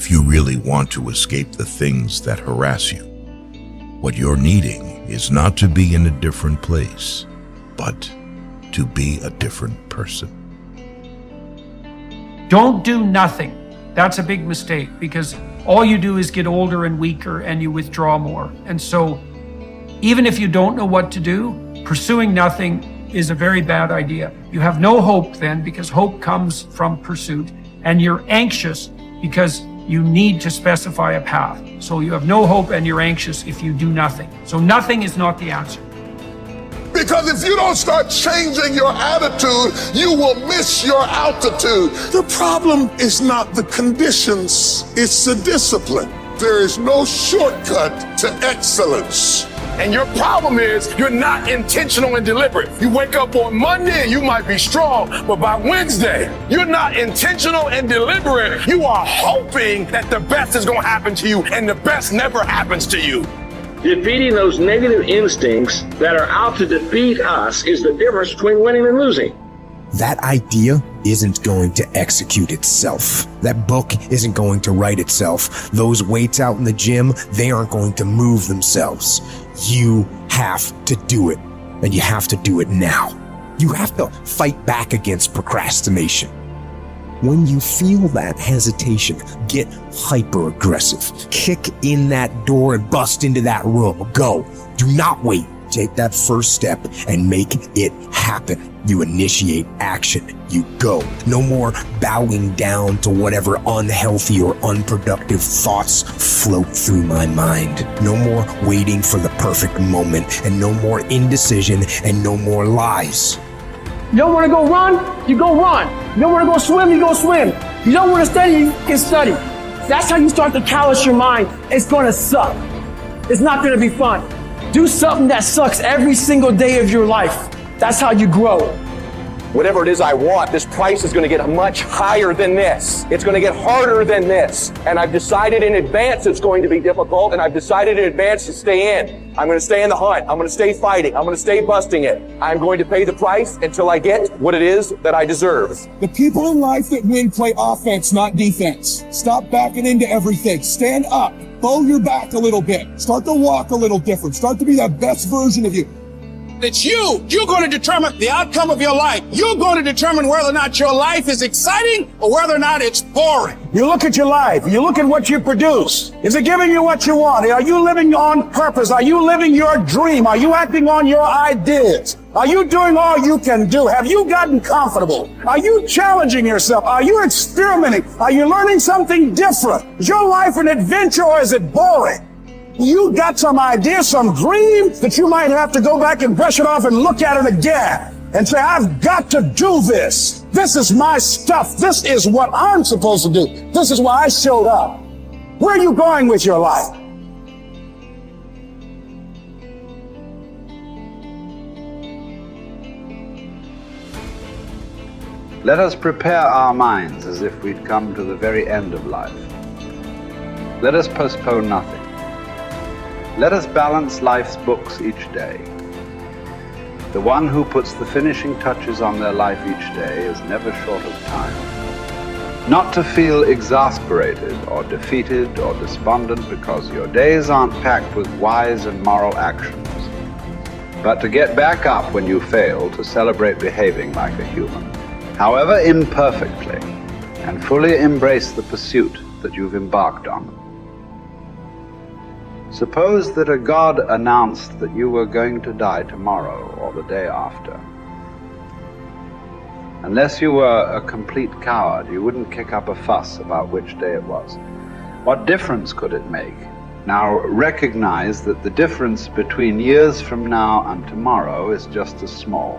if you really want to escape the things that harass you, what you're needing is not to be in a different place, but to be a different person. Don't do nothing. That's a big mistake, because all you do is get older and weaker and you withdraw more. And so even if you don't know what to do, pursuing nothing is a very bad idea. You have no hope then, because hope comes from pursuit, and you're anxious because you need to specify a path. So you have no hope and you're anxious if you do nothing. So nothing is not the answer. Because if you don't start changing your attitude, you will miss your altitude. The problem is not the conditions, it's the discipline. There is no shortcut to excellence. And your problem is you're not intentional and deliberate. You wake up on Monday and you might be strong, but by Wednesday, you're not intentional and deliberate. You are hoping that the best is going to happen to you, and the best never happens to you. Defeating those negative instincts that are out to defeat us is the difference between winning and losing. That idea isn't going to execute itself. That book isn't going to write itself. Those weights out in the gym, they aren't going to move themselves. You have to do it, and you have to do it now. You have to fight back against procrastination. When you feel that hesitation, get hyper-aggressive. Kick in that door and bust into that room. Go. Do not wait. Take that first step and make it happen. You initiate action. You go. No more bowing down to whatever unhealthy or unproductive thoughts float through my mind. No more waiting for the perfect moment, and no more indecision, and no more lies. You don't want to go run, you go run. You don't want to go swim, you go swim. You don't want to study, you can study. That's how you start to callous your mind. It's going to suck. It's not going to be fun. Do something that sucks every single day of your life. That's how you grow. Whatever it is I want, this price is going to get much higher than this. It's going to get harder than this. And I've decided in advance it's going to be difficult, and I've decided in advance to stay in. I'm going to stay in the hunt. I'm going to stay fighting. I'm going to stay busting it. I'm going to pay the price until I get what it is that I deserve. The people in life that win play offense, not defense. Stop backing into everything. Stand up. Bow your back a little bit. Start to walk a little different. Start to be that best version of you. It's you. You're going to determine the outcome of your life. You're going to determine whether or not your life is exciting or whether or not it's boring. You look at your life. You look at what you produce. Is it giving you what you want? Are you living on purpose? Are you living your dream? Are you acting on your ideas? Are you doing all you can do? Have you gotten comfortable? Are you challenging yourself? Are you experimenting? Are you learning something different? Is your life an adventure, or is it boring? You got some idea, some dream that you might have to go back and brush it off and look at it again and say, I've got to do this. This is my stuff. This is what I'm supposed to do. This is why I showed up. Where are you going with your life? Let us prepare our minds as if we'd come to the very end of life. Let us postpone nothing. Let us balance life's books each day. The one who puts the finishing touches on their life each day is never short of time. Not to feel exasperated or defeated or despondent because your days aren't packed with wise and moral actions, but to get back up when you fail, to celebrate behaving like a human, however imperfectly, and fully embrace the pursuit that you've embarked on. Suppose that a God announced that you were going to die tomorrow or the day after. Unless you were a complete coward, you wouldn't kick up a fuss about which day it was. What difference could it make? Now recognize that the difference between years from now and tomorrow is just as small.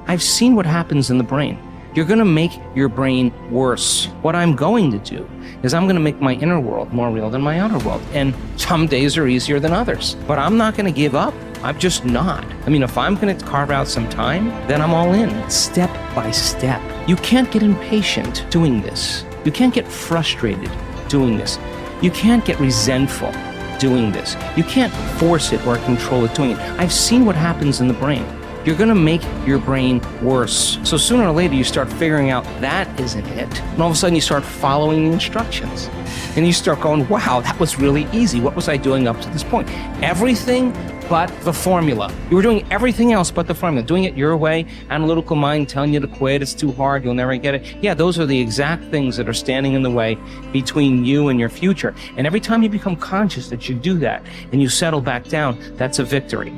I've seen what happens in the brain. You're going to make your brain worse. What I'm going to do is I'm going to make my inner world more real than my outer world. And some days are easier than others. But I'm not going to give up. I'm just not. I mean, if I'm going to carve out some time, then I'm all in, step by step. You can't get impatient doing this. You can't get frustrated doing this. You can't get resentful doing this. You can't force it or control it doing it. I've seen what happens in the brain. you're going to make your brain worse. So sooner or later, you start figuring out that isn't it. And all of a sudden, you start following the instructions. And you start going, wow, that was really easy. What was I doing up to this point? Everything but the formula. You were doing everything else but the formula. Doing it your way, analytical mind telling you to quit, it's too hard, you'll never get it. Yeah, those are the exact things that are standing in the way between you and your future. And every time you become conscious that you do that and you settle back down, that's a victory.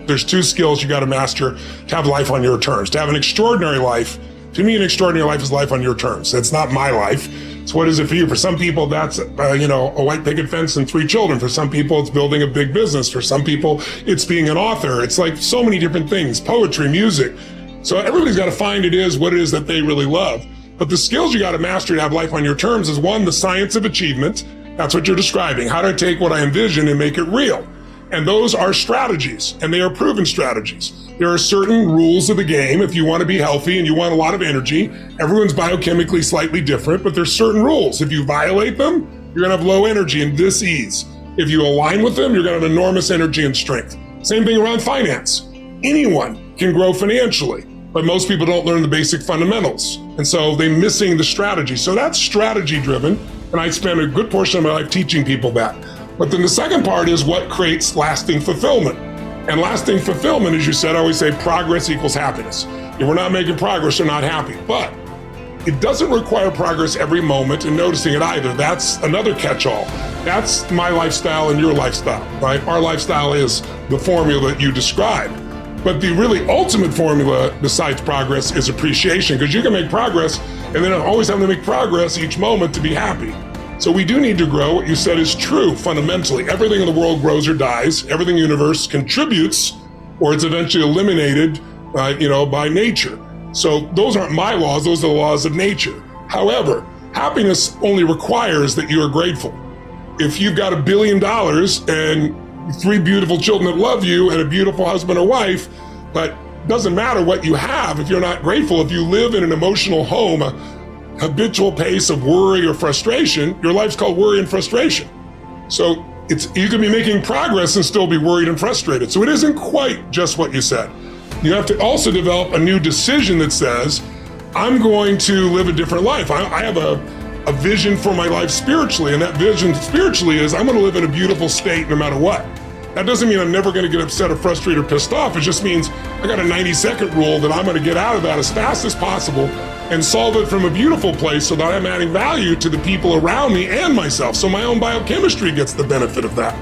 There's two skills you got to master to have life on your terms. To have an extraordinary life, to me, an extraordinary life is life on your terms. That's not my life. So what is it for you? For some people, that's, a white picket fence and 3 children. For some people, it's building a big business. For some people, it's being an author. It's like so many different things, poetry, music. So everybody's got to find what it is that they really love. But the skills you got to master to have life on your terms is one, the science of achievement. That's what you're describing. How to take what I envision and make it real. And those are strategies, and they are proven strategies. There are certain rules of the game. If you want to be healthy and you want a lot of energy, everyone's biochemically slightly different, but there's certain rules. If you violate them, you're going to have low energy and dis-ease. If you align with them, you're going to have enormous energy and strength. Same thing around finance. Anyone can grow financially, but most people don't learn the basic fundamentals. And so they're missing the strategy. So that's strategy driven. And I spend a good portion of my life teaching people that. But then the second part is what creates lasting fulfillment. And lasting fulfillment, as you said, I always say progress equals happiness. If we're not making progress, we're not happy. But it doesn't require progress every moment and noticing it either. That's another catch-all. That's my lifestyle and your lifestyle, right? Our lifestyle is the formula that you described. But the really ultimate formula besides progress is appreciation, because you can make progress and then always have to make progress each moment to be happy. So we do need to grow. What you said is true fundamentally. Everything in the world grows or dies. Everything in the universe contributes or it's eventually eliminated by nature. So those aren't my laws, those are the laws of nature. However, happiness only requires that you are grateful. If you've got $1 billion and 3 beautiful children that love you and a beautiful husband or wife, but doesn't matter what you have if you're not grateful. If you live in an emotional home, habitual pace of worry or frustration, your life's called worry and frustration. So you can be making progress and still be worried and frustrated. So it isn't quite just what you said. You have to also develop a new decision that says, I'm going to live a different life. I have a vision for my life spiritually, and that vision spiritually is I'm going to live in a beautiful state no matter what. That doesn't mean I'm never going to get upset or frustrated or pissed off. It just means I got a 90-second rule that I'm going to get out of that as fast as possible and solve it from a beautiful place so that I'm adding value to the people around me and myself. So my own biochemistry gets the benefit of that.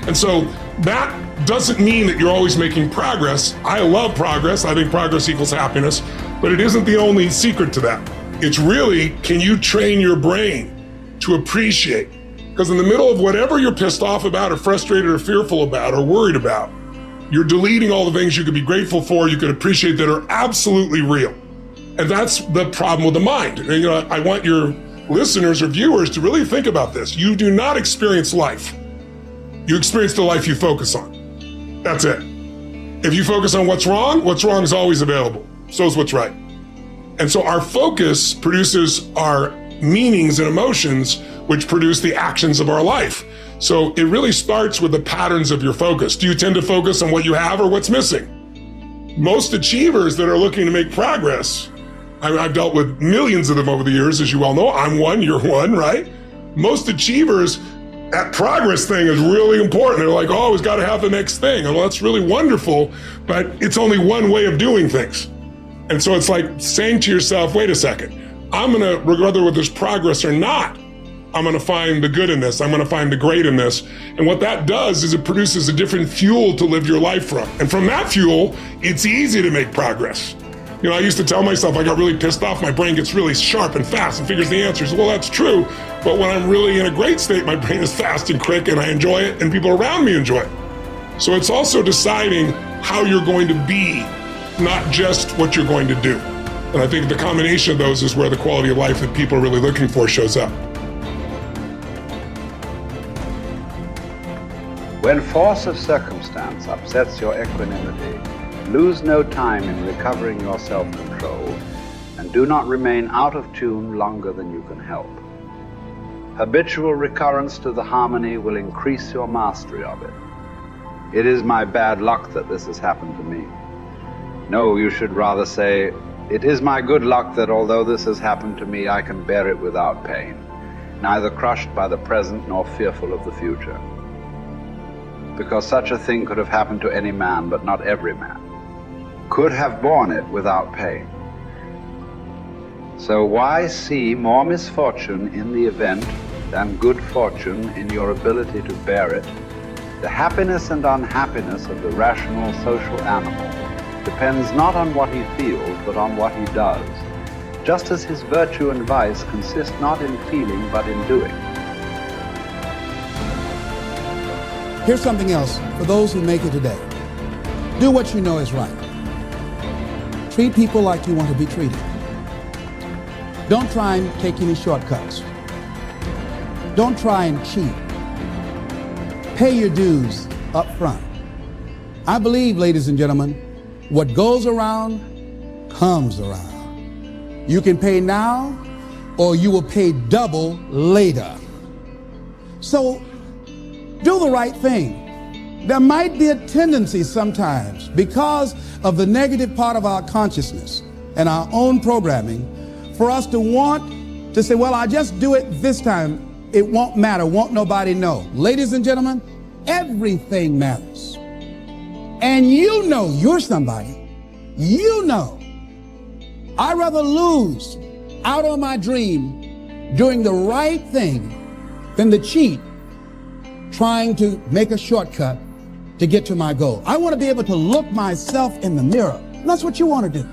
And so that doesn't mean that you're always making progress. I love progress. I think progress equals happiness, but it isn't the only secret to that. It's really, can you train your brain to appreciate? Because in the middle of whatever you're pissed off about or frustrated or fearful about or worried about, you're deleting all the things you could be grateful for, you could appreciate that are absolutely real. And that's the problem with the mind. And, I want your listeners or viewers to really think about this. You do not experience life. You experience the life you focus on. That's it. If you focus on what's wrong is always available. So is what's right. And so our focus produces our meanings and emotions, which produce the actions of our life. So it really starts with the patterns of your focus. Do you tend to focus on what you have or what's missing? Most achievers that are looking to make progress, I've dealt with millions of them over the years, as you well know. I'm one, you're one, right? Most achievers, that progress thing is really important. They're like, oh, always got to have the next thing. Well, that's really wonderful, but it's only one way of doing things. And so it's like saying to yourself, wait a second, I'm going to, whether there's progress or not, I'm going to find the good in this. I'm going to find the great in this. And what that does is it produces a different fuel to live your life from. And from that fuel, it's easy to make progress. I used to tell myself I got really pissed off, my brain gets really sharp and fast and figures the answers. Well, that's true. But when I'm really in a great state, my brain is fast and quick and I enjoy it and people around me enjoy it. So it's also deciding how you're going to be, not just what you're going to do. And I think the combination of those is where the quality of life that people are really looking for shows up. When force of circumstance upsets your equanimity, lose no time in recovering your self-control, and do not remain out of tune longer than you can help. Habitual recurrence to the harmony will increase your mastery of it. It is my bad luck that this has happened to me. No, you should rather say, it is my good luck that although this has happened to me, I can bear it without pain, neither crushed by the present nor fearful of the future. Because such a thing could have happened to any man, but not every man could have borne it without pain. So why see more misfortune in the event than good fortune in your ability to bear it? The happiness and unhappiness of the rational social animal depends not on what he feels, but on what he does, just as his virtue and vice consist not in feeling, but in doing. Here's something else for those who make it today. Do what you know is right. Treat people like you want to be treated. Don't try and take any shortcuts. Don't try and cheat. Pay your dues up front. I believe, ladies and gentlemen, what goes around comes around. You can pay now or you will pay double later. So do the right thing. There might be a tendency sometimes, because of the negative part of our consciousness and our own programming, for us to want to say, well, I'll just do it this time. It won't matter, won't nobody know. Ladies and gentlemen, everything matters. And you know you're somebody. You know. I'd rather lose out on my dream doing the right thing than to cheat trying to make a shortcut to get to my goal. I want to be able to look myself in the mirror. And that's what you want to do.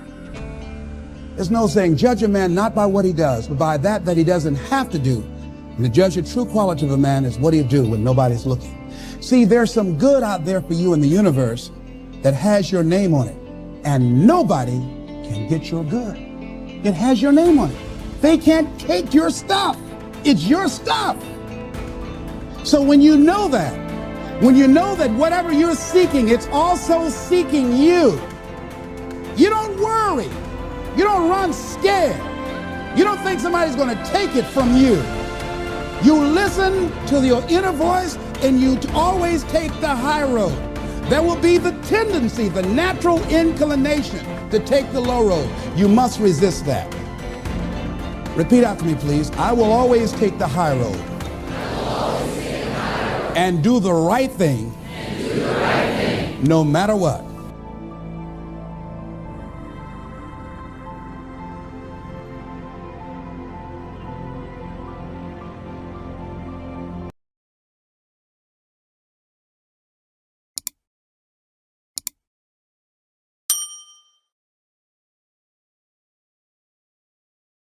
There's no saying, judge a man not by what he does, but by that he doesn't have to do. And to judge the true quality of a man is what he'll do when nobody's looking. See, there's some good out there for you in the universe that has your name on it. And nobody can get your good. It has your name on it. They can't take your stuff. It's your stuff. So when you know that whatever you're seeking, it's also seeking you. You don't worry. You don't run scared. You don't think somebody's going to take it from you. You listen to your inner voice and you always take the high road. There will be the tendency, the natural inclination to take the low road. You must resist that. Repeat after me, please. I will always take the high road. And do the right thing, no matter what.